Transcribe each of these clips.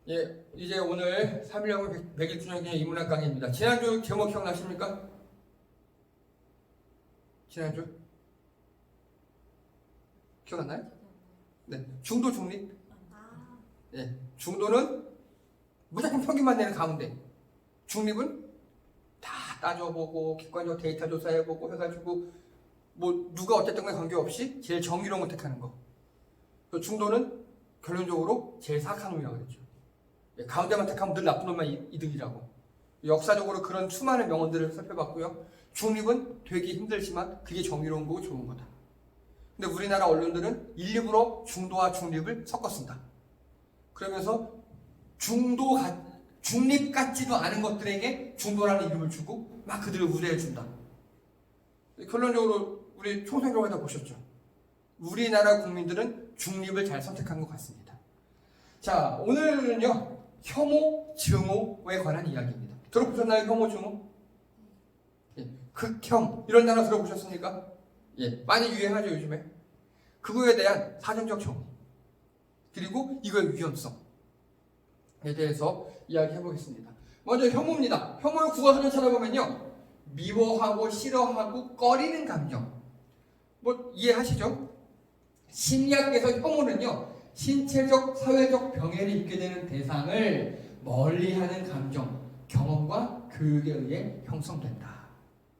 예, 이제 오늘 3.1 100일 인문학 강의입니다. 지난주 제목 기억나십니까? 지난주? 기억 안 나요? 네, 중도 중립. 예, 중도는 무조건 평균만 내는 가운데, 중립은 다 따져보고 객관적 데이터 조사해보고 해가지고 뭐 누가 어쨌든 간에 관계없이 제일 정의로운 걸 택하는 거. 또 중도는 결론적으로 제일 사악한 놈이라고 그랬죠. 예, 가운데만 택하면 늘 나쁜 놈만 이득이라고. 역사적으로 그런 수많은 명언들을 살펴봤고요. 중립은 되기 힘들지만 그게 정의로운 거고 좋은 거다. 근데 우리나라 언론들은 일부러 중도와 중립을 섞었습니다. 그러면서 중립 같지도 않은 것들에게 중도라는 이름을 주고 막 그들을 우대해 준다. 결론적으로 우리 총선 결과 다 보셨죠. 우리나라 국민들은 중립을 잘 선택한 것 같습니다. 자, 오늘은요 혐오, 증오에 관한 이야기입니다. 들어보셨나요? 혐오, 증오? 예, 극혐 이런 단어 들어보셨습니까? 예, 많이 유행하죠 요즘에. 그거에 대한 사전적 정의 그리고 이거의 위험성에 대해서 이야기해보겠습니다. 먼저 혐오입니다. 혐오의 국어사전 찾아보면요 미워하고 싫어하고 꺼리는 감정 뭐 이해하시죠? 심리학에서 혐오는요 신체적 사회적 병해를 입게 되는 대상을 멀리하는 감정 경험과 교육에 의해 형성된다.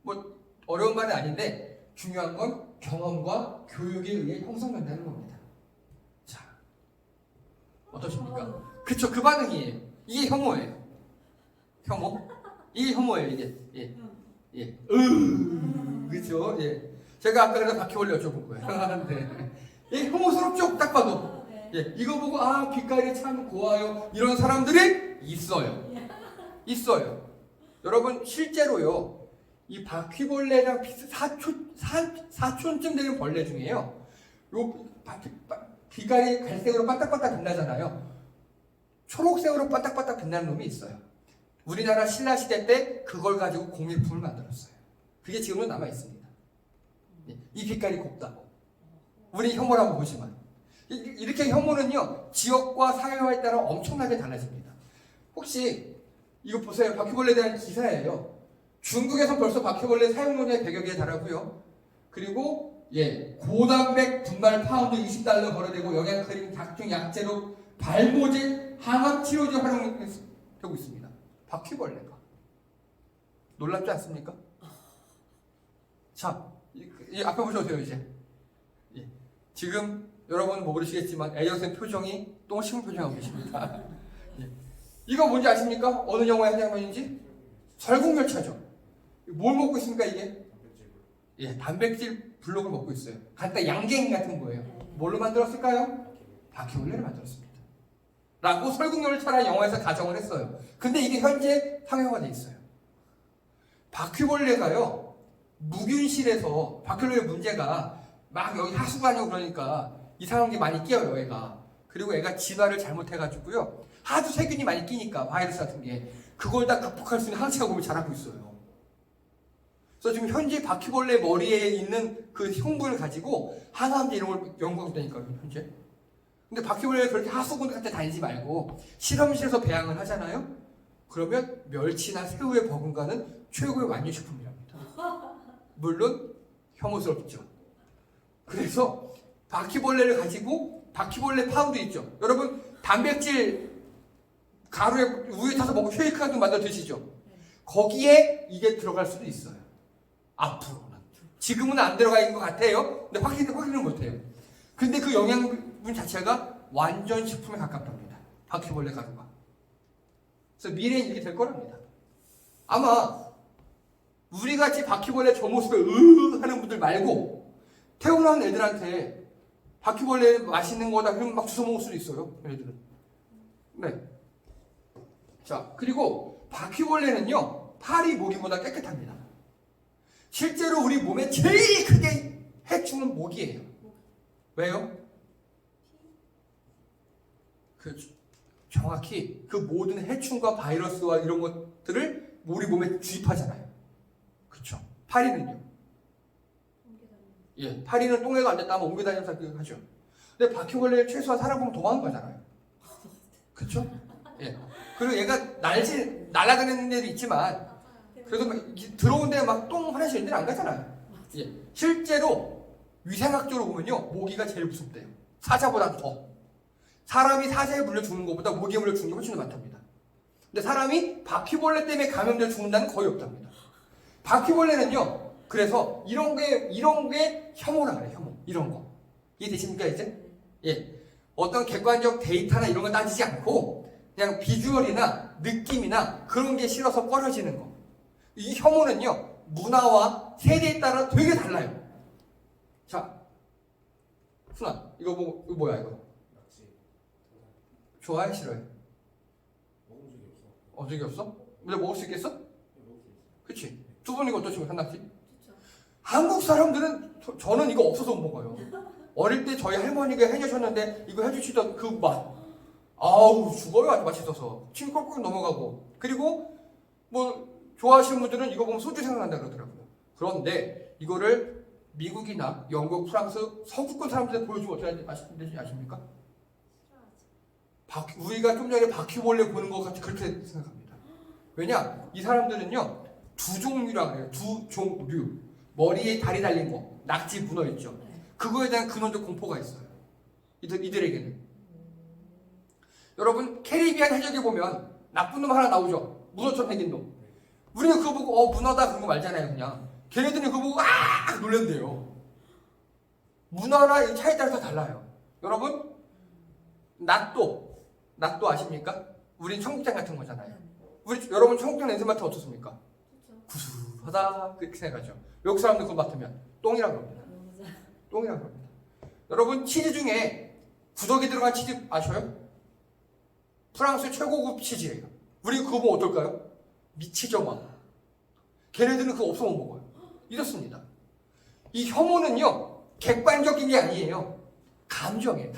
뭐 어려운 말은 아닌데 중요한 건 경험과 교육에 의해 형성된다는 겁니다. 자, 어떠십니까? 그쵸, 그 반응이에요. 이게 혐오예요. 혐오? 이게 혐오예요, 이게. 예. 예. 그쵸? 예. 제가 아까 그래서 바퀴벌레 여쭤본 거예요. 네. 예, 혐오스럽죠? 딱 봐도. 예. 이거 보고, 아, 빛깔이 참 고와요. 이런 사람들이 있어요. 있어요. 여러분, 실제로요. 이 바퀴벌레랑 사촌쯤 되는 벌레 중에요. 요 빛깔이 갈색으로 반딱반딱 빛나잖아요. 초록색으로 반딱반딱 빛나는 놈이 있어요. 우리나라 신라 시대 때 그걸 가지고 공예품을 만들었어요. 그게 지금은 남아 있습니다. 이 빛깔이 곱다고. 우리 혐오라고 보지만 이렇게 혐오는요 지역과 사회화에 따라 엄청나게 달라집니다. 혹시 이거 보세요. 바퀴벌레에 대한 기사예요. 중국에서 벌써 바퀴벌레 사용량이 100여 개에 달하고요. 그리고 고단백 분말 파운드 20달러 거래되고 영양크림, 각종 약재로 발모제, 항암 치료제 활용되고 있습니다. 바퀴벌레가 놀랍지 않습니까? 자, 이 앞에 보셔도 이제 지금 여러분 모르시겠지만 에이어센 표정이 똥심 표정하고 계십니다. 이거 뭔지 아십니까? 어느 영화의 한 장면인지? 설국열차죠. 뭘 먹고 있습니까 이게? 단백질 블록을 먹고 있어요. 간단 양갱 같은 거예요. 뭘로 만들었을까요? 바퀴벌레를 만들었습니다. 라고 설국열차라는 영화에서 가정을 했어요. 근데 이게 현재 상용화 돼 있어요. 바퀴벌레가요 무균실에서 바퀴벌레 문제가 막 여기 하수관이고 그러니까 이상한 게 많이 끼어요 애가. 그리고 애가 진화를 잘못해가지고요 하도 세균이 많이 끼니까 바이러스 같은 게 그걸 다 극복할 수 있는 항체가 몸에 자라고 있어요. 그래서 지금 현재 바퀴벌레 머리에 있는 그 흉부를 가지고 항암제 이런 걸 연구하고 있다니까요 현재. 근데 바퀴벌레가 그렇게 하수구들 같은 데 다니지 말고 실험실에서 배양을 하잖아요. 그러면 멸치나 새우에 버금가는 최고의 완료식품이랍니다. 물론 혐오스럽죠. 그래서 바퀴벌레를 가지고 바퀴벌레 파우더 있죠. 여러분 단백질 가루에 우유 타서 먹고 쉐이크 같은 거 만들어 드시죠. 거기에 이게 들어갈 수도 있어요. 앞으로는. 지금은 안 들어가 있는 것 같아요. 근데 확인은 못해요. 근데 그 영양분 자체가 완전 식품에 가깝답니다. 바퀴벌레 가루가. 그래서 미래에 이렇게 될 거랍니다. 아마 우리같이 바퀴벌레 저 모습에 하는 분들 말고 태어난 애들한테 바퀴벌레 맛있는 거다 그러면 막 주워 먹을 수도 있어요. 애들은. 네. 자, 그리고 바퀴벌레는요 파리 모기보다 깨끗합니다. 실제로 우리 몸에 제일 크게 해충은 모기예요. 왜요? 정확히 그 모든 해충과 바이러스와 이런 것들을 우리 몸에 주입하잖아요. 그렇죠? 파리는요? 파리는 똥에도 안 됐다 하면 옮겨 다니면서 하죠. 근데 바퀴벌레는 최소한 사람 보면 도망가잖아요. 그렇죠? 예. 그리고 얘가 날아다니는 데도 있지만 그래도 막 들어온 데 막 똥 화장실 이런 데는 안 가잖아요. 예. 실제로 위생학적으로 보면요, 모기가 제일 무섭대요. 사자보다 더. 사람이 사자에 물려 죽는 것보다 모기에 물려 죽는 게 훨씬 더 많답니다. 근데 사람이 바퀴벌레 때문에 감염돼 죽는다는 거의 없답니다. 바퀴벌레는요, 그래서 이런 게 혐오라 그래요, 혐오. 이런 거. 이해되십니까, 이제? 예. 어떤 객관적 데이터나 이런 거 따지지 않고, 그냥 비주얼이나 느낌이나 그런 게 싫어서 꺼려지는 거. 이 혐오는요, 문화와 세대에 따라 되게 달라요. 자, 순아, 이거 뭐야, 이거? 좋아해, 싫어해? 먹은 적이 없어. 적이 없어? 근데 먹을 수 있겠어? 먹을 수 있어. 그치? 두 분 이거 어떠시면 상낙지? 한국 사람들은 저는 이거 없어서 못 먹어요. 어릴 때 저희 할머니가 해주셨는데 이거 해주시던 그 맛. 아우, 죽어요. 아주 맛있어서. 침 꼴꼴 넘어가고. 그리고 뭐 좋아하시는 분들은 이거 보면 소주 생각난다 그러더라고요. 그런데 이거를 미국이나 영국, 프랑스, 서구권 사람들한테 보여주면 어떻게 하는지 아십니까? 우리가 좀 전에 바퀴벌레 보는 것 같이 그렇게 생각합니다. 왜냐? 이 사람들은요, 두 종류라 그래요. 두 종류. 머리에 다리 달린 거, 낙지, 문어 있죠. 그거에 대한 근원적 공포가 있어요. 이들에게는. 여러분, 캐리비안 해적에 보면 나쁜 놈 하나 나오죠. 문어처럼 생긴 놈. 우리는 그거 보고 문어다 그런 거 말잖아요, 그냥. 걔네들은 그거 보고 놀란대요. 문어나 차에 따라서 달라요. 여러분, 낫도 아십니까? 우린 청국장 같은 거잖아요. 여러분 청국장 냄새 맡으면 어떻습니까? 구수하다 그렇게 생각하죠. 외국 사람들 그거 맡으면 똥이라고 합니다. 똥이라고 합니다. 여러분, 치즈 중에 구더기 들어간 치즈 아셔요? 프랑스 최고급 치즈예요. 우리 그거 보면 어떨까요? 미치죠 막. 걔네들은 그거 없으면 못 먹어요. 이렇습니다. 이 혐오는요, 객관적인 게 아니에요. 감정이에요.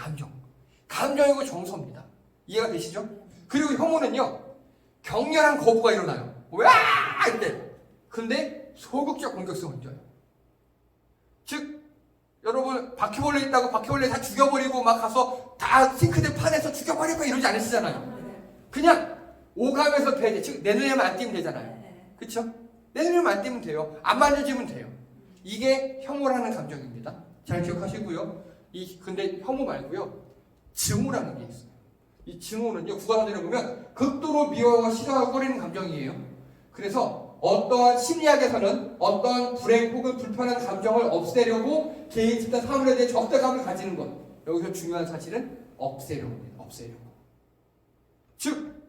감정이고 정서입니다. 이해가 되시죠? 그리고 혐오는요, 격렬한 거부가 일어나요. 와! 이때. 근데 소극적 공격성을 줘요. 즉, 여러분 바퀴벌레 있다고 바퀴벌레 다 죽여버리고 막 가서 다 싱크대 판에서 죽여버리고 이러지 않으시잖아요. 그냥 오감에서 되지. 즉, 내 눈에만 안 띄면 되잖아요. 그쵸? 내 눈에만 안 띄면 돼요. 안 만져지면 돼요. 이게 혐오라는 감정입니다. 잘 기억하시고요. 근데 혐오 말고요, 증오라는 게 있어요. 이 증오는요, 국어사전에 보면 극도로 미워하고 싫어하고 꺼리는 감정이에요. 그래서 어떠한 심리학에서는 어떠한 불행 혹은 불편한 감정을 없애려고 개인 집단 사물에 대해 적대감을 가지는 것. 여기서 중요한 사실은 없애려고입니다. 없애려고. 즉,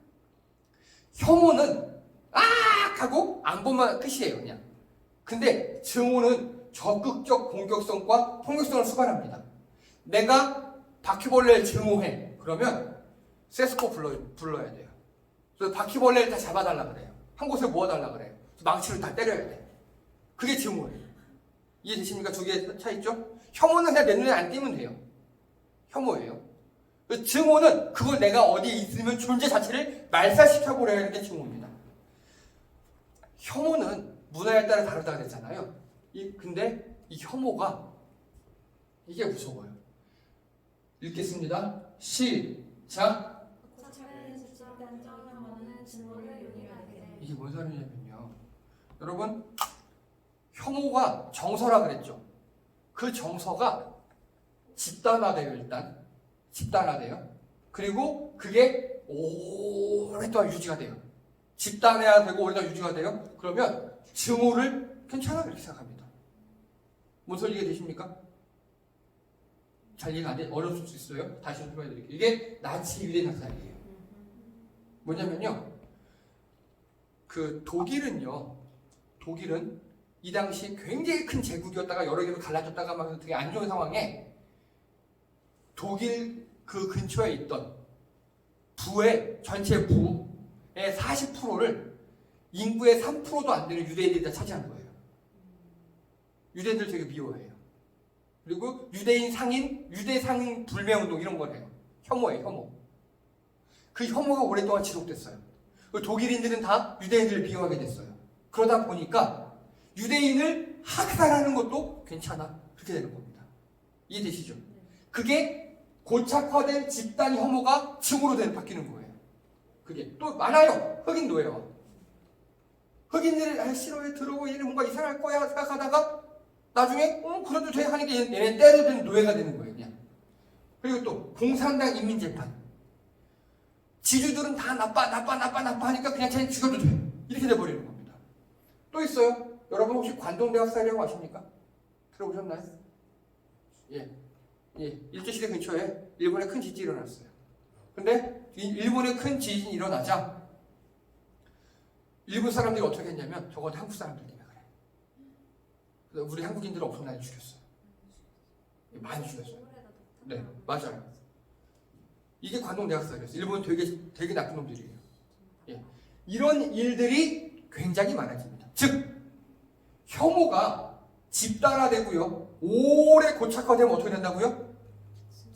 혐오는 하고 안 보면 끝이에요, 그냥. 근데 증오는 적극적 공격성과 폭력성을 수반합니다. 내가 바퀴벌레를 증오해. 그러면 세스코 불러야 돼요. 그래서 바퀴벌레를 다 잡아달라 그래요. 한 곳에 모아달라 그래요. 망치를 다 때려야 돼. 그게 증오예요. 이해되십니까? 두 개 차 있죠? 혐오는 그냥 내 눈에 안 띄면 돼요. 혐오예요. 증오는 그걸 내가 어디에 있으면 존재 자체를 말살시켜버려야 하는 게 증오입니다. 혐오는 문화에 따라 다르다고 했잖아요. 근데 이 혐오가 이게 무서워요. 읽겠습니다. 시작. 이게 뭔 소리냐면요, 여러분, 혐오가 정서라 그랬죠. 그 정서가 집단화돼요. 일단 집단화돼요. 그리고 그게 오랫동안 유지가 돼요. 집단해야 되고 오랫동안 유지가 돼요. 그러면 증오를 괜찮아 이렇게 생각합니다. 뭔 소리 이해되십니까? 잘 이해가 안 돼? 어려울 수 있어요. 다시 좀 설명해드릴게요. 이게 나치 유대 학살이에요. 뭐냐면요, 그 독일은 이 당시 굉장히 큰 제국이었다가 여러 개로 갈라졌다가 막 되게 안 좋은 상황에 독일 그 근처에 있던 전체 부의 40%를 인구의 3%도 안 되는 유대인들이 다 차지한 거예요. 유대인들 되게 미워해요. 그리고 유대 상인 불매운동 이런 거래요. 혐오예요, 혐오. 그 혐오가 오랫동안 지속됐어요. 독일인들은 다 유대인들을 미워하게 됐어요. 그러다 보니까 유대인을 학살하는 것도 괜찮아. 그렇게 되는 겁니다. 이해되시죠? 그게 고착화된 집단 혐오가 증오로 바뀌는 거예요. 그게 또 많아요. 흑인 노예와. 흑인들이 싫어해 들어오고 얘는 뭔가 이상할 거야 생각하다가 나중에 그래도 돼 하는 게 얘네 때려든 노예가 되는 거예요. 그냥. 그리고 또 공산당 인민재판. 지주들은 다 나빠 하니까 그냥 쟤는 죽여도 돼. 이렇게 돼버리는 겁니다. 또 있어요. 여러분 혹시 관동대학살이라고 아십니까? 들어보셨나요? 예. 일제시대 근처에 일본에 큰 지진이 일어났어요. 근데 일본에 큰 지진이 일어나자 일본 사람들이 어떻게 했냐면 적어도 한국 사람들 때문에 그래. 그래서 우리 한국인들을 엄청나게 죽였어요. 많이 죽였어요. 네, 맞아요. 이게 관동대학살이었어요. 일본 되게 나쁜 놈들이에요. 예. 이런 일들이 굉장히 많아집니다. 즉 혐오가 집단화되고요. 오래 고착화되면 어떻게 된다고요?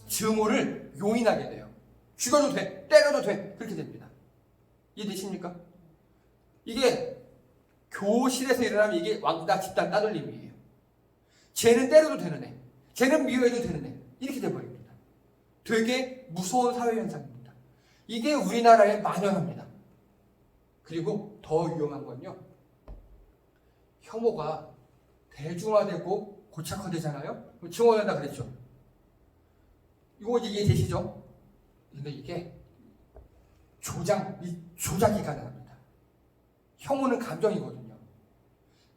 증오를 용인하게 돼요. 죽여도 돼, 때려도 돼, 그렇게 됩니다. 이해되십니까? 이게 교실에서 일어나면 이게 왕따 집단 따돌림이에요. 쟤는 때려도 되는 애, 쟤는 미워해도 되는 애, 이렇게 돼버립니다. 되게 무서운 사회 현상입니다. 이게 우리나라에 만연합니다. 그리고 더 위험한 건요, 혐오가 대중화되고 고착화되잖아요. 그럼 증오된다 그랬죠. 이거 이해되시죠? 근데 이게 조작이 가능합니다. 혐오는 감정이거든요.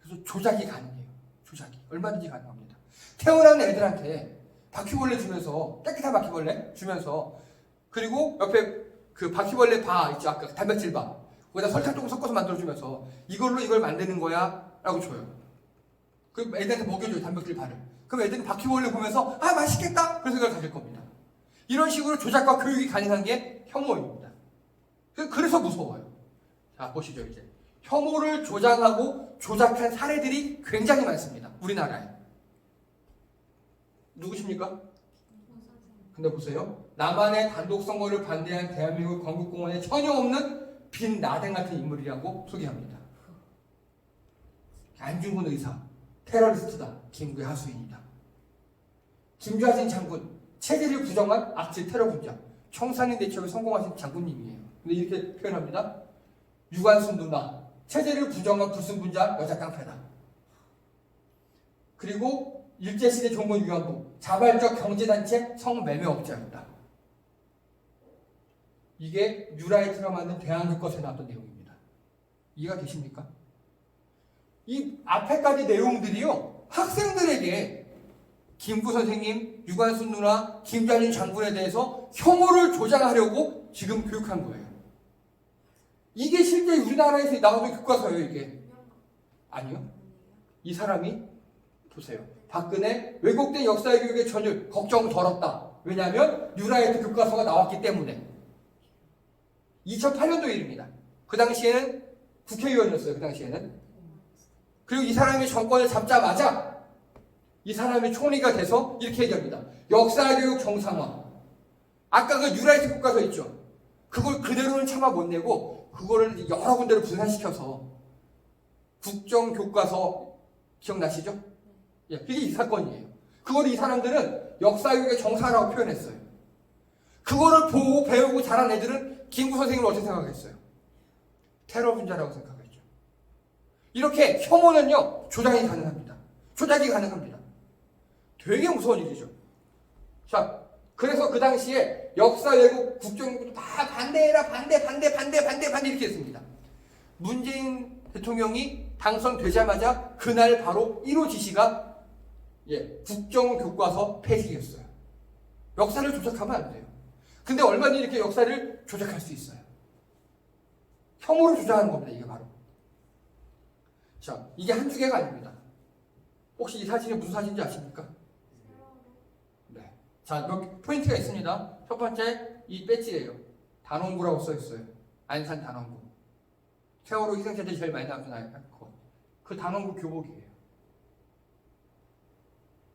그래서 조작이 가능해요. 조작이 얼마든지 가능합니다. 태어나는 애들한테 바퀴벌레 주면서, 깨끗한 바퀴벌레 주면서, 그리고 옆에 그 바퀴벌레 바 있죠, 아까 단백질 바, 거기다 설탕 조금 섞어서 만들어주면서 이걸로 이걸 만드는 거야 라고 줘요. 그럼 애들한테 먹여줘요, 단백질 바를. 그럼 애들은 바퀴벌레 보면서 아 맛있겠다 그런 생각을 가질 겁니다. 이런 식으로 조작과 교육이 가능한 게 혐오입니다. 그래서 무서워요. 자, 보시죠. 이제 혐오를 조장하고 조작한 사례들이 굉장히 많습니다. 우리나라에. 누구십니까? 근데 보세요. 남한의 단독 선거를 반대한 대한민국 건국공원에 전혀 없는 빈 나댕 같은 인물이라고 소개합니다. 안중근 의사, 테러리스트다. 김구의 하수인이다. 김좌진 장군, 체제를 부정한 악질 테러 분자, 청산리 대첩에 성공하신 장군님이에요. 근데 이렇게 표현합니다. 유관순 누나, 체제를 부정한 불순분자 여자 깡패다. 그리고 일제시대 종군 위안부, 자발적 경제단체 성매매업자였다. 이게 뉴라이트가 만든 대한교과서에 나왔던 내용입니다. 이해가 되십니까? 이 앞에까지 내용들이요, 학생들에게 김구 선생님, 유관순 누나, 김좌진 장군에 대해서 혐오를 조장하려고 지금 교육한 거예요. 이게 실제 우리나라에서 나오는 교과서예요, 이게. 아니요. 이 사람이 보세요. 박근혜 왜곡된 역사의 교육에 전혀 걱정 덜었다. 왜냐하면 뉴라이트 교과서가 나왔기 때문에. 2008년도 일입니다. 그 당시에는 국회의원이었어요. 그 당시에는. 그리고 이 사람이 정권을 잡자마자 이 사람이 총리가 돼서 이렇게 얘기합니다. 역사교육 정상화. 아까 그 뉴라이트 교과서 있죠. 그걸 그대로는 차마 못 내고 그거를 여러 군데로 분산시켜서 국정교과서 기억나시죠? 예, 그게 이 사건이에요. 그걸 이 사람들은 역사교육의 정상화라고 표현했어요. 그거를 보고 배우고 자란 애들은 김구 선생님을 어떻게 생각했어요? 테러 분자라고 생각했죠. 이렇게 혐오는요, 조작이 가능합니다. 조작이 가능합니다. 되게 무서운 일이죠. 자, 그래서 그 당시에 역사 왜곡 국정교육도 다 반대해라, 반대 이렇게 했습니다. 문재인 대통령이 당선되자마자 그날 바로 1호 지시가 국정교과서 폐지였어요. 역사를 조작하면 안 돼요. 근데 얼마나 이렇게 역사를 조작할 수 있어요? 혐오를 조작하는 겁니다, 이게 바로. 자, 이게 한두 개가 아닙니다. 혹시 이 사진이 무슨 사진인지 아십니까? 네. 자, 몇 포인트가 있습니다. 첫 번째, 이 배지예요. 단원구라고 써 있어요. 안산 단원구. 세월호 희생자들이 제일 많이 나왔던 거. 그 단원구 교복이에요.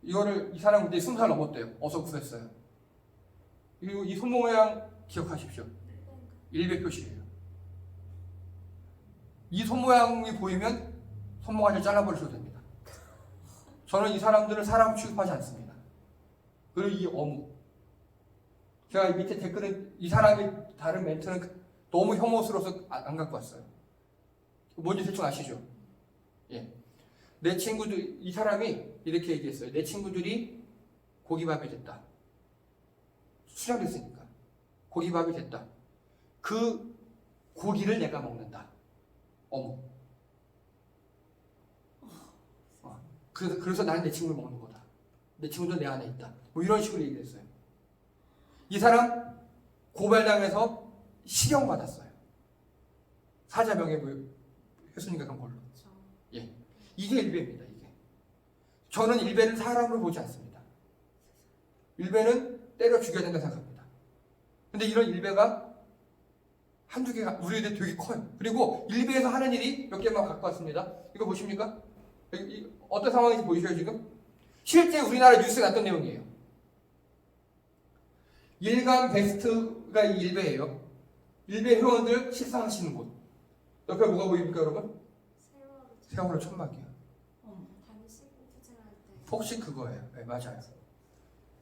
이거를 이 사람 그때 20살 넘었대요. 어서 구했어요. 그리고 이 손 모양 기억하십시오. 일베 표시예요. 이 손 모양이 보이면 손모가지를 잘라버리셔도 됩니다. 저는 이 사람들을 사람 취급하지 않습니다. 그리고 이 어묵. 제가 밑에 댓글은 이 사람이 다른 멘트는 너무 혐오스러워서 안 갖고 왔어요. 뭔지 대충 아시죠? 예. 내 친구들, 이 사람이 이렇게 얘기했어요. 내 친구들이 고기밥이 됐다. 수장됐으니까. 고기밥이 됐다. 그 고기를 내가 먹는다. 어머. 그래서 나는 내 친구를 먹는 거다. 내 친구도 내 안에 있다. 뭐 이런 식으로 얘기했어요. 이 사람 고발당해서 실형받았어요. 사자명예 했으니까 그런 걸로. 예. 이게 일배입니다. 이게. 저는 일배는 사람으로 보지 않습니다. 일배는 때려 죽여야 된다 생각합니다. 근데 이런 일배가 한두 개가 우리에게 되게 커요. 그리고 일배에서 하는 일이 몇 개만 갖고 왔습니다. 이거 보십니까? 어떤 상황인지 보이셔요 지금? 실제 우리나라 뉴스에 났던 내용이에요. 일간 베스트가 이 일배예요. 일배 회원들 식사하시는 곳. 옆에 뭐가 보입니까 여러분? 세월호 천막이요. 혹시 그거예요. 네, 맞아요.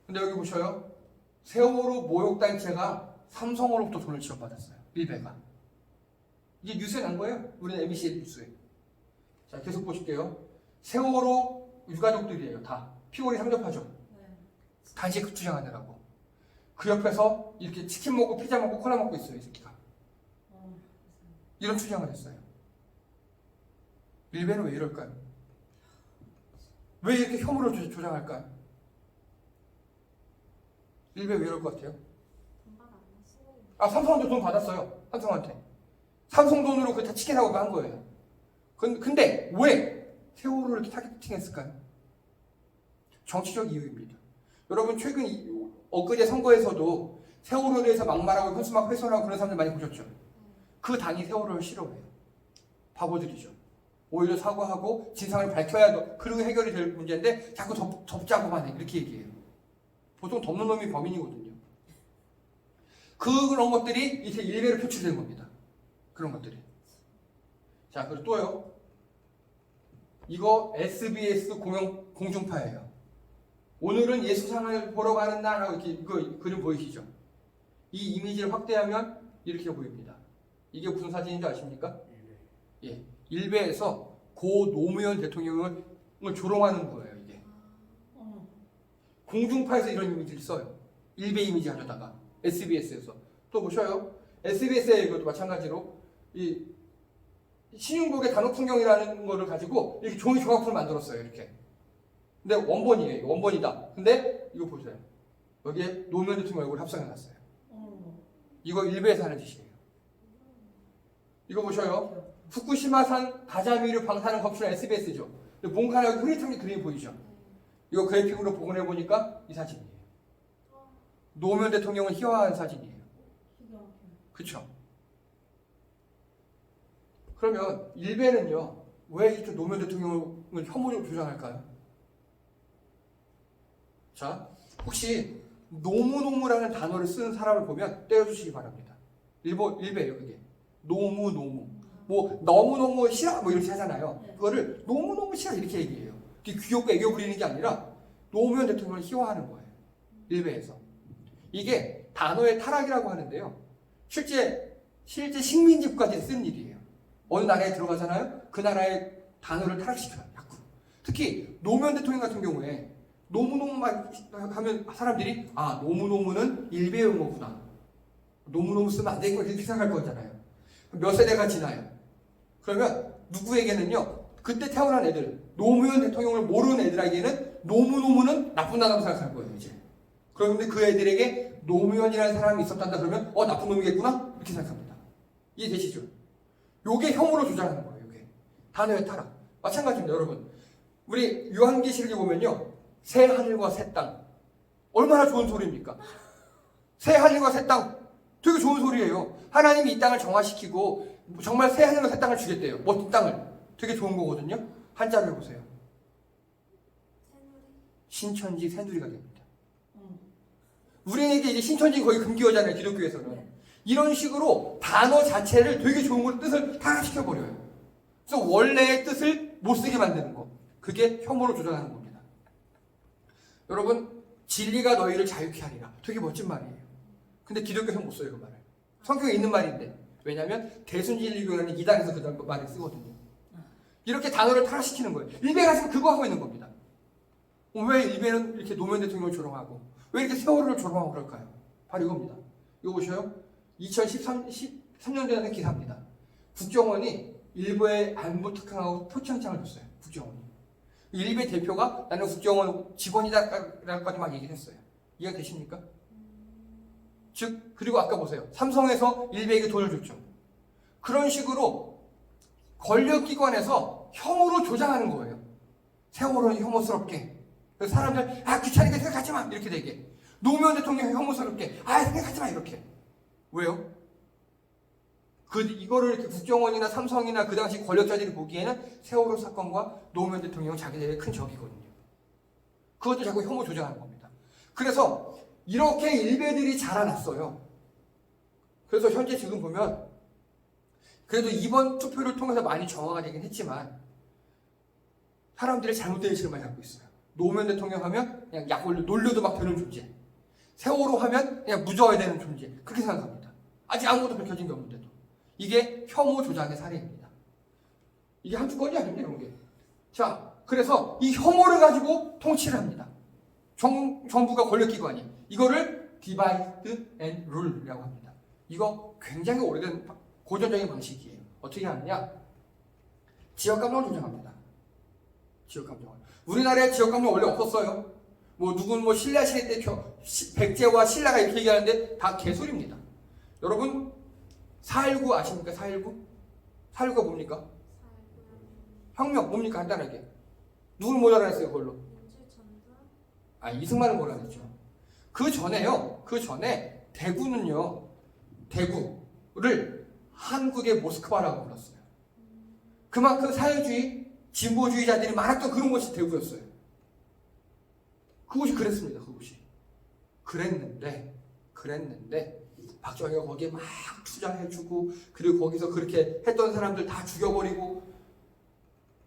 근데 여기 보셔요. 세월호 모욕단체가 삼성으로부터 돈을 지원받았어요. 일배가. 이게 뉴스에 난 거예요. 우리는 MBC 뉴스에. 자, 계속 보실게요. 세월호 유가족들이에요. 다. 피골이 상접하죠. 간식 투쟁하느라고. 그 옆에서 이렇게 치킨 먹고 피자 먹고 콜라 먹고 있어요. 이 새끼가. 이런 투쟁을 했어요. 일배는 왜 이럴까요? 왜 이렇게 혐오를 조장할까요? 일배 왜 이럴 것 같아요? 삼성한테 돈 받았어요. 삼성한테. 삼성 돈으로 그 다 치킨 사고 한 거예요. 근데 왜 세월호를 이렇게 타겟팅했을까요? 정치적 이유입니다. 여러분 최근 엊그제 선거에서도 세월호에 대해서 막말하고 현수막 훼손하고 그런 사람들 많이 보셨죠? 그 당이 세월호를 싫어해요. 바보들이죠. 오히려 사과하고 진상을 밝혀야 그리고 해결이 될 문제인데 자꾸 덮자고만 해. 이렇게 얘기해요. 보통 덮는 놈이 범인이거든요. 그런 것들이 이제 일배로 표출되는 겁니다. 그런 것들이. 자, 그리고 또요. 이거 SBS 공중파예요. 오늘은 예수상을 보러 가는 날하고 이렇게 이거 그림 보이시죠? 이 이미지를 확대하면 이렇게 보입니다. 이게 무슨 사진인지 아십니까? 예. 일베에서 고 노무현 대통령을 조롱하는 거예요, 이게. 공중파에서 이런 이미지를 써요. 일베 이미지 하려다가 SBS에서 또 보셔요. SBS에 이것도 마찬가지로 이 신윤국의 단오풍경이라는 거를 가지고 이렇게 종이 조각품을 만들었어요, 이렇게. 근데 원본이에요, 이거 원본이다. 근데 이거 보세요. 여기에 노무현 대통령 얼굴 합성해놨어요. 이거 일베에서 하는 짓이에요. 이거 보셔요. 후쿠시마산 가자미를 방사능 검출한 SBS죠. 뭔가 여기 흐릿하게 그림이 보이죠. 이거 그래픽으로 복원해 보니까 이 사진이에요. 노무현 대통령을 희화한 사진이에요. 그렇죠? 그러면 일베는요 왜 이렇게 노무현 대통령을 혐오적으로 주장할까요? 자, 혹시 노무노무라는 단어를 쓰는 사람을 보면 떼어주시기 바랍니다. 일베예요, 그게. 노무노무. 뭐 너무너무 싫어 뭐 이렇게 하잖아요. 그거를 너무너무 싫어 이렇게 얘기해요. 귀엽고 애교 부리는 게 아니라 노무현 대통령을 희화하는 거예요. 일베에서. 이게 단어의 타락이라고 하는데요. 실제 식민지 국가들이 쓰는 일이에요. 어느 나라에 들어가잖아요. 그 나라의 단어를 타락시켜요. 자꾸. 특히 노무현 대통령 같은 경우에 노무노무만 하면 사람들이 노무노무는 일베 용어구나. 노무노무 쓰면 안 되겠구나 이렇게 생각할 거잖아요. 몇 세대가 지나요. 그러면 누구에게는요. 그때 태어난 애들, 노무현 대통령을 모르는 애들에게는 노무노무는 나쁜 단어로 생각할 거예요. 이제. 그런데 그 애들에게 노무현이라는 사람이 있었단다 그러면 나쁜 놈이겠구나 이렇게 생각합니다. 이해되시죠? 요게 혐오로 조장하는 거예요. 요게 단어의 타락. 마찬가지입니다, 여러분. 우리 요한계시록에 보면요, 새 하늘과 새 땅 얼마나 좋은 소리입니까? 새 하늘과 새 땅 되게 좋은 소리예요. 하나님이 이 땅을 정화시키고 정말 새 하늘과 새 땅을 주겠대요. 멋진 땅을. 되게 좋은 거거든요. 한자를 보세요. 신천지 새누리가 됩니다. 우리에게 이제 신천지 거의 금기어잖아요. 기독교에서는. 이런 식으로 단어 자체를 되게 좋은 걸 뜻을 타락시켜버려요. 그래서 원래의 뜻을 못 쓰게 만드는 거. 그게 혐오로 조장하는 겁니다. 여러분, 진리가 너희를 자유케 하리라. 되게 멋진 말이에요. 근데 기독교에서 못 써요, 그 말을. 성경에 있는 말인데. 왜냐하면 대순진리교라는 이단에서 그 말을 쓰거든요. 이렇게 단어를 타락시키는 거예요. 일베가 지금 그거 하고 있는 겁니다. 왜 일베는 이렇게 노무현 대통령을 조롱하고 왜 이렇게 세월호를 조롱하고 그럴까요? 바로 이겁니다. 이거 보셔요. 2013년도에 난 기사입니다. 국정원이 일부의 안보 특강하고 표창장을 줬어요. 국정원이. 일베 대표가 나는 국정원 직원이다라고까지 막 얘기를 했어요. 이해가 되십니까? 즉, 그리고 아까 보세요. 삼성에서 일베에게 돈을 줬죠. 그런 식으로 권력기관에서 혐오로 조장하는 거예요. 세월호는 혐오스럽게. 그래서 사람들, 귀찮으니까 생각하지 마! 이렇게 되게. 노무현 대통령 혐오스럽게. 생각하지 마! 이렇게. 왜요? 이거를 이렇게 국정원이나 삼성이나 그 당시 권력자들이 보기에는 세월호 사건과 노무현 대통령은 자기들의 큰 적이거든요. 그것도 자꾸 혐오 조장하는 겁니다. 그래서 이렇게 일베들이 자라났어요. 그래서 현재 지금 보면 그래도 이번 투표를 통해서 많이 정화가 되긴 했지만 사람들이 잘못된 인식을 많이 갖고 있어요. 노무현 대통령 하면 그냥 약올려 놀려도 막 되는 존재. 세월호 하면 그냥 무져야 되는 존재. 그렇게 생각합니다. 아직 아무것도 밝혀진 게 없는데도. 이게 혐오 조장의 사례입니다. 이게 한두 건이 아닙니다, 이런 게. 자, 그래서 이 혐오를 가지고 통치를 합니다. 정부가 권력기관이. 이거를 디바이드 앤 룰이라고 합니다. 이거 굉장히 오래된 고전적인 방식이에요. 어떻게 하느냐? 지역감정을 조장합니다. 지역감정을. 우리나라에 지역감정 원래 없었어요. 누군 신라 시대 때 백제와 신라가 이렇게 얘기하는데 다 개소리입니다. 여러분 4.19 아십니까? 4.19? 4.19가 뭡니까? 혁명 뭡니까? 간단하게. 누굴 몰아냈어요, 그걸로? 이승만을 몰아냈죠. 그 전에 대구는요, 대구를 한국의 모스크바라고 불렀어요. 그만큼 사회주의, 진보주의자들이 많았던 그런 곳이 대구였어요. 그곳이 그랬습니다, 그곳이. 그랬는데, 박정희가 거기에 막 투자해주고, 그리고 거기서 그렇게 했던 사람들 다 죽여버리고,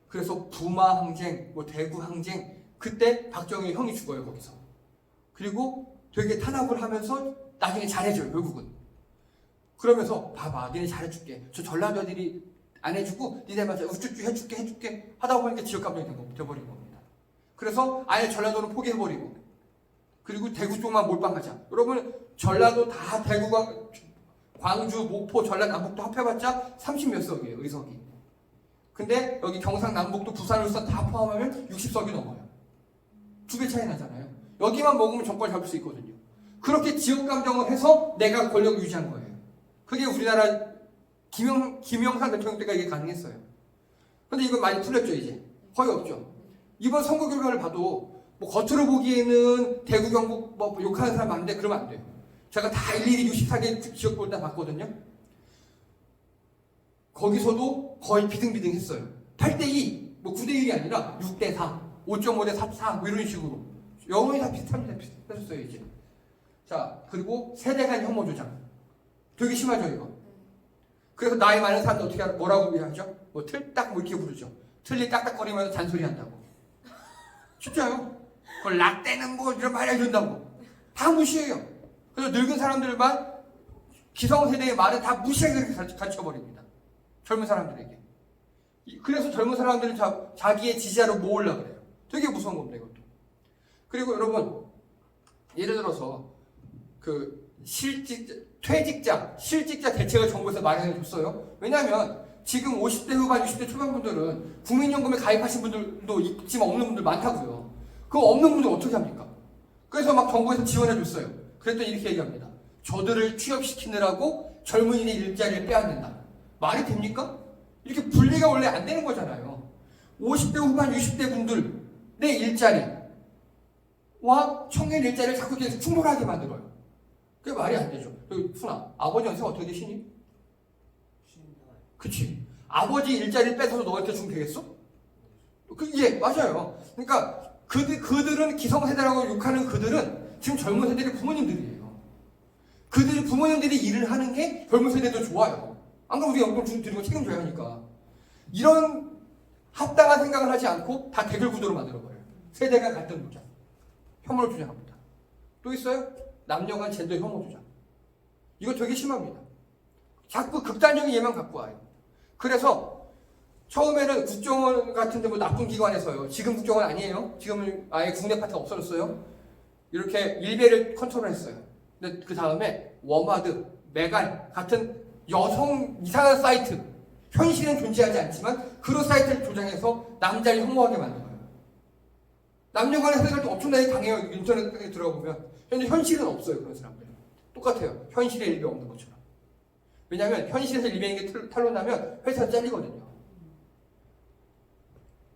그래서 부마 항쟁, 대구 항쟁, 그때 박정희 형이 죽어요, 거기서. 그리고 되게 탄압을 하면서 나중에 잘해줘요, 결국은. 그러면서, 봐봐, 니네 잘해줄게. 저 전라도들이 안 해주고, 니네만 우쭈쭈 해줄게. 하다 보니까 지역감정이 돼버린 겁니다. 그래서 아예 전라도는 포기해버리고, 그리고 대구 쪽만 몰빵하자. 여러분, 전라도 다 대구가, 광주, 목포, 전라, 남북도 합해봤자 30몇 석이에요, 의석이. 근데 여기 경상, 남북도, 부산, 울산 다 포함하면 60석이 넘어요. 2배 차이 나잖아요. 여기만 먹으면 정권 잡을 수 있거든요. 그렇게 지역감정을 해서 내가 권력을 유지한 거예요. 그게 우리나라 김영삼 대통령 때가 이게 가능했어요. 근데 이건 많이 풀렸죠, 이제. 거의 없죠. 이번 선거 결과를 봐도 겉으로 보기에는 대구, 경북 욕하는 사람 많은데 그러면 안 돼요. 제가 다 일일이 64개 지역구를 다 봤거든요. 거기서도 거의 비등비등했어요. 8대2, 9대1이 아니라 6대4, 5.5대 4, 이런 식으로. 영원히 다 비슷했어요, 이제. 자, 그리고 세대 간 혐오 조장. 되게 심하죠, 이거. 그래서 나이 많은 사람들 어떻게 뭐라고 하죠? 틀딱 이렇게 부르죠. 틀리 딱딱거리면서 잔소리 한다고. 진짜요? 그걸 라떼는 이런 말 해준다고. 다 무시해요. 그래서 늙은 사람들만 기성세대의 말은 다 무시하게 가르쳐버립니다. 젊은 사람들에게. 그래서 젊은 사람들은 자기의 지지자로 모으려고 그래요. 되게 무서운 겁니다, 이것도. 그리고 여러분, 예를 들어서, 실직자 대책을 정부에서 마련해줬어요. 왜냐하면, 지금 50대 후반, 60대 초반 분들은 국민연금에 가입하신 분들도 있지만 없는 분들 많다고요. 그거 없는 분들 어떻게 합니까? 그래서 막 정부에서 지원해줬어요. 그랬더니 이렇게 얘기합니다. 저들을 취업시키느라고 젊은이의 일자리를 빼앗는다. 말이 됩니까? 이렇게 분리가 원래 안 되는 거잖아요. 50대 후반, 60대 분들 내 일자리와 청년 일자리를 자꾸 계속 충돌하게 만들어요. 그게 말이 안 되죠. 순아, 아버지 연세가 어떻게 되시니? 그치. 아버지 일자리를 뺏어서 너한테 주면 되겠어? 맞아요. 그러니까 그들은 기성세대라고 욕하는 그들은 지금 젊은 세대의 부모님들이에요. 부모님들이 일을 하는 게 젊은 세대도 좋아요. 안 그러면 우리 연금 드리고 책임져야 하니까. 이런 합당한 생각을 하지 않고 다 대결 구도로 만들어버려요. 세대가 갈등 조장. 혐오를 주장합니다. 또 있어요? 남녀 간 젠더 혐오 주장. 이거 되게 심합니다. 자꾸 극단적인 예만 갖고 와요. 그래서 처음에는 국정원 같은 데 뭐 나쁜 기관에서요. 지금 국정원 아니에요. 지금은 아예 국내 파트가 없어졌어요. 이렇게 일베를 컨트롤했어요. 근데 그 다음에 워마드, 메간 같은 여성 이상한 사이트, 현실은 존재하지 않지만 그런 사이트를 조장해서 남자를 혐오하게 만들어요. 남녀 간의 세대가 엄청나게 강해요. 인터넷에 들어보면. 근데 현실은 없어요. 그런 사람들. 똑같아요. 현실에 일배 없는 것처럼. 왜냐하면 현실에서 일배인 게 탄로나면 회사가 잘리거든요.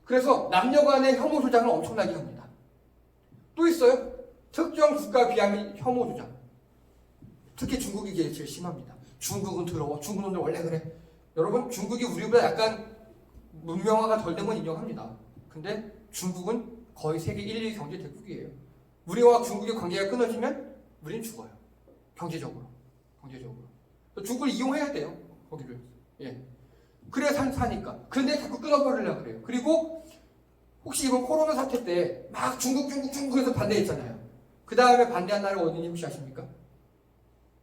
그래서 남녀 간의 혐오 조장을 엄청나게 합니다. 또 있어요. 특정 국가 비하면 혐오 조장. 특히 중국이 이게 제일 심합니다. 중국은 더러워. 중국 놈들 원래 그래. 여러분, 중국이 우리보다 약간 문명화가 덜 된 건 인정합니다. 근데 중국은 거의 세계 1, 2 경제 대국이에요. 우리와 중국의 관계가 끊어지면 우리는 죽어요. 경제적으로. 중국을 이용해야 돼요. 거기를. 예. 그래야 사니까. 근데 자꾸 끊어버리려고 그래요. 그리고 혹시 이번 코로나 사태 때 막 중국에서 반대했잖아요. 그 다음에 반대한 나라가 어딘지 혹시 아십니까?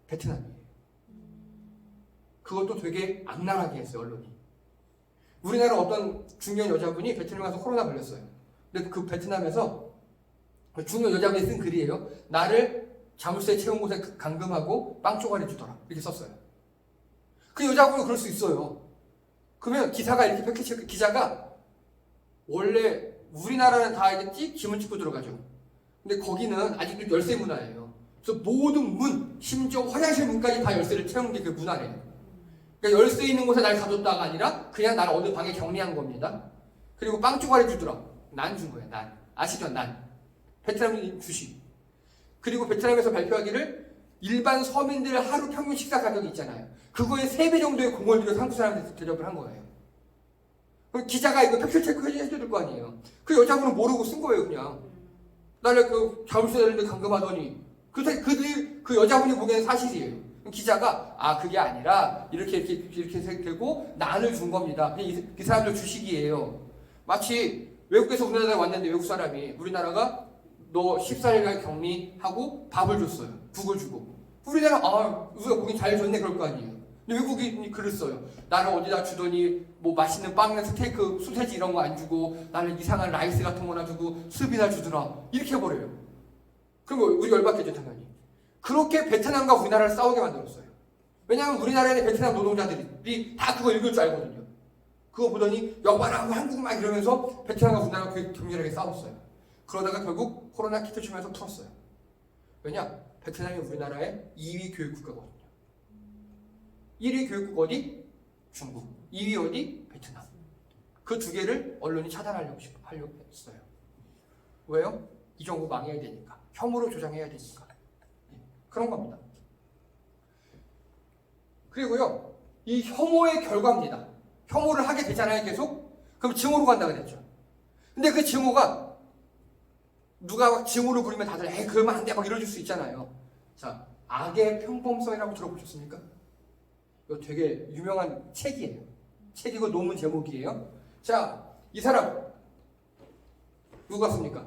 베트남이에요. 그것도 되게 악랄하게 했어요, 언론이. 우리나라 어떤 중년 여자분이 베트남 가서 코로나 걸렸어요. 근데 그 베트남에서 그 중년 여자분이 쓴 글이에요. 나를 자물쇠 채운 곳에 감금하고 빵 쪼가리 주더라. 이렇게 썼어요. 그 여자분은 그럴 수 있어요. 그러면 기사가 이렇게 팩트체크, 기자가 원래 우리나라는 다 알겠지? 지문 찍고 들어가죠. 근데 거기는 아직도 열쇠 문화예요. 그래서 모든 문, 심지어 화장실 문까지 다 열쇠를 채운 게 그 문화래요. 그러니까 열쇠 있는 곳에 날 가뒀다가 아니라 그냥 나를 어느 방에 격리한 겁니다. 그리고 빵 쪼가리 주더라. 난 준 거예요. 난. 아시죠? 난. 베트남 주식. 그리고 베트남에서 발표하기를 일반 서민들 하루 평균 식사 가격이 있잖아요. 그거의 3배 정도의 공을 들여서 한국 사람한테 대접을 한 거예요. 그럼 기자가 이거 팩트체크 해줘야 될 거 아니에요. 그 여자분은 모르고 쓴 거예요, 그냥. 나를 그 자물쇠 되는데 감금하더니 그 여자분이 보기에는 사실이에요. 기자가 그게 아니라 이렇게 되고 난을 준 겁니다. 이 사람들 주식이에요. 마치 외국에서 우리나라에 왔는데 외국 사람이 우리나라가 너 14일간 격리하고 밥을 줬어요. 국을 주고. 우리나라 우리가 보기 잘 줬네 그럴 거 아니에요. 근데 외국인이 글을 써요. 나를 어디다 주더니 뭐 맛있는 빵이나 스테이크, 소세지 이런 거 안 주고 나는 이상한 라이스 같은 거나 주고 스비나 주더라. 이렇게 해버려요. 그럼 우리 열받겠죠 당연히. 그렇게 베트남과 우리나라를 싸우게 만들었어요. 왜냐하면 우리나라에 베트남 노동자들이 다 그거 읽을 줄 알거든요. 그거 보더니 여봐라 한국말 이러면서 베트남과 우리나라가 격렬하게 싸웠어요. 그러다가 결국 코로나 키트 주면서 풀었어요. 왜냐? 베트남이 우리나라의 2위 교육국가거든요. 1위 교육국 어디? 중국. 2위 어디? 베트남. 그 두 개를 언론이 차단하려고 했어요. 왜요? 이 정부 망해야 되니까. 혐오로 조장해야 되니까. 그런 겁니다. 그리고요, 이 혐오의 결과입니다. 혐오를 하게 되잖아요, 계속. 그럼 증오로 간다고 그랬죠. 근데 그 증오가 누가 막 증오를 부리면 다들 그러면 안 돼 막 이러줄 수 있잖아요. 자, 악의 평범성이라고 들어보셨습니까? 이거 되게 유명한 책이에요. 책이고 논문 제목이에요. 자, 이 사람 누구 같습니까?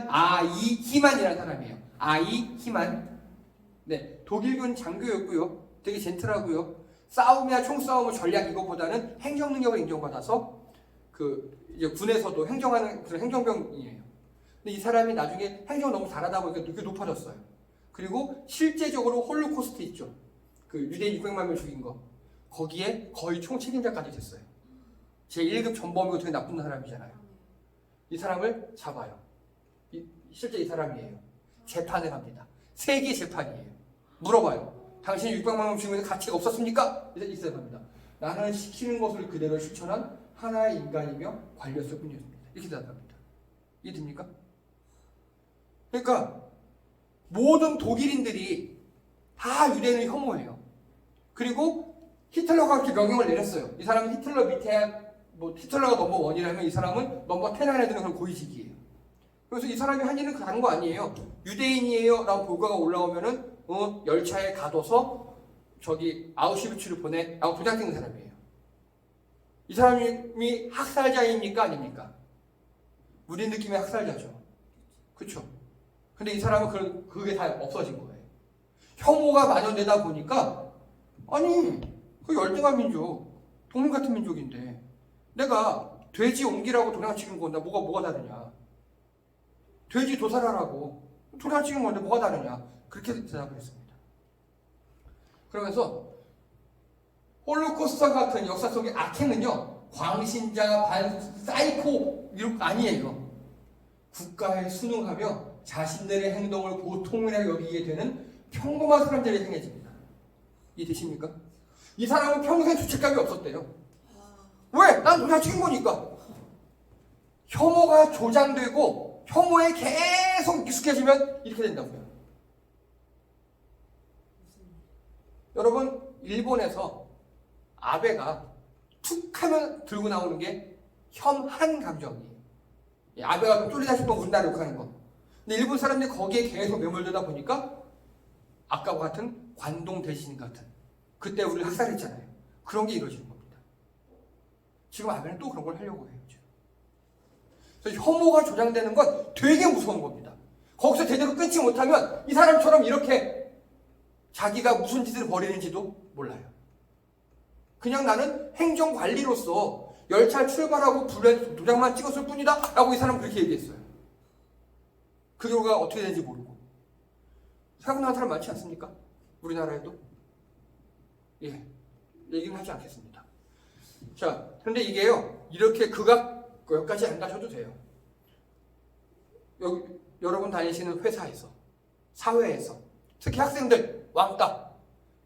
아이히만이라는 사람이에요. 아이히만. 네, 독일군 장교였고요. 되게 젠틀하고요. 싸움이나 총싸움의 전략 이것보다는 행정 능력을 인정받아서 이제 군에서도 행정하는 그런 행정병이에요. 근데 이 사람이 나중에 행정 너무 잘하다 보니까 이렇게 높아졌어요. 그리고 실제적으로 홀로코스트 있죠. 그 유대인 600만 명 죽인 거. 거기에 거의 총책임자까지 됐어요. 제1급 전범이고 되게 나쁜 사람이잖아요. 이 사람을 잡아요. 실제 이 사람이에요. 재판을 합니다. 세계 재판이에요. 물어봐요. 당신이 600만 명 죽이면 가치가 없었습니까? 이 사람입니다. 나는 시키는 것을 그대로 실천한 하나의 인간이며 관료였을 뿐이었습니다. 이렇게 대답합니다. 이해됩니까? 그러니까 모든 독일인들이 다 유대인을 혐오해요. 그리고 히틀러가 그렇게 명령을 내렸어요. 이 사람은 히틀러 밑에 히틀러가 넘버 원이라면 이 사람은 넘버 10 안에 드는 그런 고위직이에요. 그래서 이 사람이 한 일은 다른 거 아니에요. 유대인이에요 라고 보고가 올라오면은 열차에 가둬서 아우슈비츠를 보내라고 도장 찍는 사람이에요. 이 사람이 학살자입니까? 아닙니까? 우리 느낌의 학살자죠. 그쵸? 근데 이 사람은 그게 다 없어진 거예요. 혐오가 만연되다 보니까 아니 그 열등한 민족, 동물 같은 민족인데 내가 돼지 옹기라고 도장치는 건데 뭐가 다르냐? 돼지 도살하라고 도장치는 건데 뭐가 다르냐? 그렇게 대답을 했습니다. 그러면서 홀로코스트 같은 역사 속의 악행은요, 광신자, 사이코 이런 거 아니에요. 국가에 순응하며 자신들의 행동을 보통이라고 여기게 되는 평범한 사람들이 행해집니다. 이해되십니까? 이 사람은 평생 죄책감이 없었대요. 왜? 난 도장 찍은 거니까. 혐오가 조장되고 혐오에 계속 익숙해지면 이렇게 된다고요. 여러분, 일본에서 아베가 툭 하면 들고 나오는 게 혐한 감정이에요. 아베가 쫄리다 싶으면 운다를 욕하는 거. 근데 일본 사람들이 거기에 계속 매몰되다 보니까 아까와 같은 관동 대신 같은, 그때 우리를 학살했잖아요. 그런 게 이루어지는 겁니다. 지금 아베는 또 그런 걸 하려고 해요. 그래서 혐오가 조장되는 건 되게 무서운 겁니다. 거기서 제대로 끊지 못하면 이 사람처럼 이렇게 자기가 무슨 짓을 벌이는지도 몰라요. 그냥 나는 행정관리로서 열차 출발하고 불에 도장만 찍었을 뿐이다 라고 이 사람은 그렇게 얘기했어요. 그 결과가 어떻게 되는지 모르고. 생각나는 사람 많지 않습니까? 우리나라에도. 예, 얘기는 하지 않겠습니다. 자, 그런데 이게요, 이렇게 여기까지 안 가셔도 돼요. 여러분 다니시는 회사에서, 사회에서, 특히 학생들, 왕따,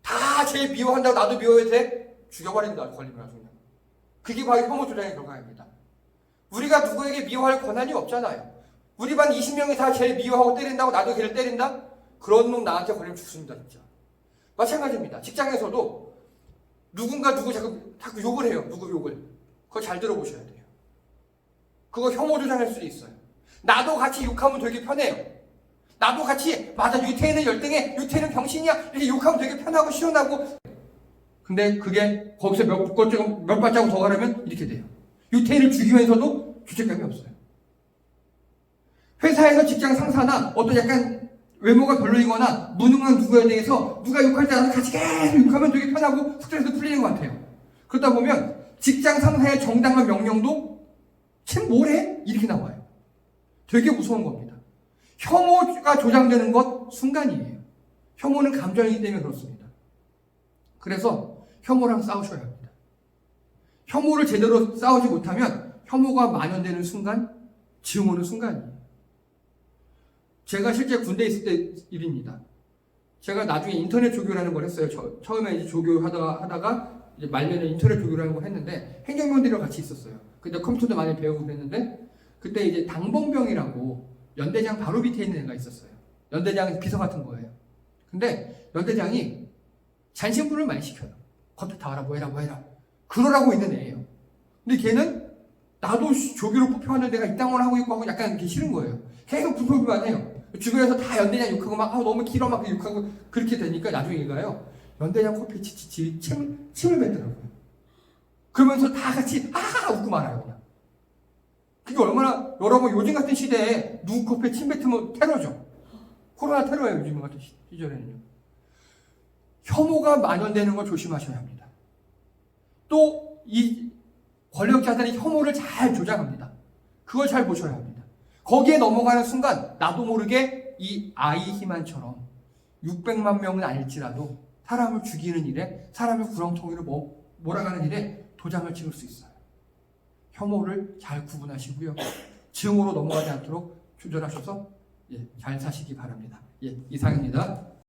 다 쟤 미워한다고 나도 미워해도 돼? 죽여버린다, 걸리면 아주 그냥. 그게 바로 혐오 조장의 결과입니다. 우리가 누구에게 미워할 권한이 없잖아요. 우리 반 20명이 다 쟤 미워하고 때린다고 나도 걔를 때린다? 그런 놈 나한테 걸리면 죽습니다, 진짜. 마찬가지입니다. 직장에서도 누군가 누구 자꾸 욕을 해요. 누구 욕을. 그거 잘 들어보셔야 돼요. 그거 혐오 조장할 수도 있어요. 나도 같이 욕하면 되게 편해요. 나도 같이 맞아, 유태인은 열등해, 유태인은 병신이야 이렇게 욕하면 되게 편하고 시원하고. 근데 그게 거기서 몇 발자국 더 가려면 이렇게 돼요. 유태인을 죽이면서도 죄책감이 없어요. 회사에서 직장 상사나 어떤 약간 외모가 별로이거나 무능한 누구에 대해서 누가 욕할 때 나도 같이 계속 욕하면 되게 편하고 스트레스 풀리는 것 같아요. 그러다 보면 직장 상사의 정당한 명령도 참 뭐래? 이렇게 나와요. 되게 무서운 겁니다. 혐오가 조장되는 것 순간이에요. 혐오는 감정이기 때문에 그렇습니다. 그래서 혐오랑 싸우셔야 합니다. 혐오를 제대로 싸우지 못하면 혐오가 만연되는 순간, 증오는 순간이에요. 제가 실제 군대에 있을 때 일입니다. 제가 나중에 인터넷 조교라는 걸 했어요. 처음에 이제 조교하다가 이제 말년에 인터넷 조교라는 걸 했는데 행정병들이랑 같이 있었어요. 근데 컴퓨터도 많이 배우고 그랬는데 그때 이제 당봉병이라고 연대장 바로 밑에 있는 애가 있었어요. 연대장 비서 같은 거예요. 근데 연대장이 잔심부를 많이 시켜요. 커피 타와라 뭐 해라. 그러라고 있는 애예요. 근데 걔는 나도 조교로 뽑혀왔는 데가 이딴 하고 있고 하고 약간 이렇게 싫은 거예요. 계속 불평만 해요. 주변에서 다 연대장 욕하고 막 너무 길어 막 욕하고 그렇게 되니까 나중에 얘가요. 연대장 커피에 침을 뱉더라고요. 그러면서 다 같이 웃고 말아요. 그냥. 그게 얼마나, 여러분 요즘 같은 시대에 누구 커피에 침 뱉으면 테러죠. 코로나 테러예요. 요즘 같은 시절에는요. 혐오가 만연되는 걸 조심하셔야 합니다. 또 이 권력자들이 혐오를 잘 조작합니다. 그걸 잘 보셔야 합니다. 거기에 넘어가는 순간 나도 모르게 이 아이히만처럼 600만 명은 아닐지라도 사람을 죽이는 일에, 사람의 구렁텅이로 몰아가는 일에 도장을 찍을 수 있어요. 혐오를 잘 구분하시고요. 증오로 넘어가지 않도록 조절하셔서 잘 사시기 바랍니다. 이상입니다.